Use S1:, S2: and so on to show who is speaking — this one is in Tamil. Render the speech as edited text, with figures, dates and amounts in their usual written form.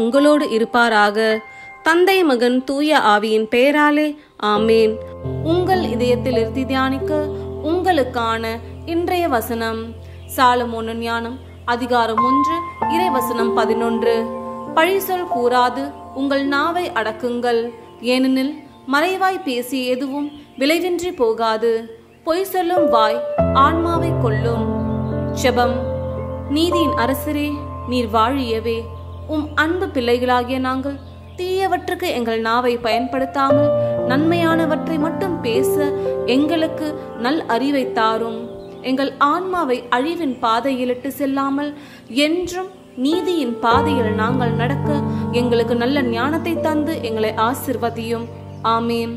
S1: உங்களோடு இருப்பாராக. தந்தை, மகன், தூய ஆவியின் பெயராலே ஆமேன். உங்கள் இதயத்தில் இருத்தி தியானிக்க உங்களுக்கான இன்றைய வசனம் சாலமோனின் ஞானம் அதிகாரம் 1 இறைவசனம் 11. பழிசொல் கூறாது உங்கள் நாவை அடக்குங்கள், ஏனெனில் மறைவாய் பேசிய எதுவும் விளைவின்றி போகாது. பொய் சொல்லும் வாய் ஆன்மாவை கொல்லும். ஜெபம். நீதியின் அரசரே, நீர் வாழியவே. அன்பு பிள்ளைகளாகிய நாங்கள் தீயவற்றுக்கு எங்கள் நாவை பயன்படுத்தாமல் நன்மையானவற்றை மட்டும் பேச எங்களுக்கு நல் அறிவை தாரும். எங்கள் ஆன்மாவை அழிவின் பாதையில் இட்டு செல்லாமல் என்றும் நீதியின் பாதையில் நாங்கள் நடக்க எங்களுக்கு நல்ல ஞானத்தை தந்து எங்களை ஆசிர்வதியும். ஆமேன்.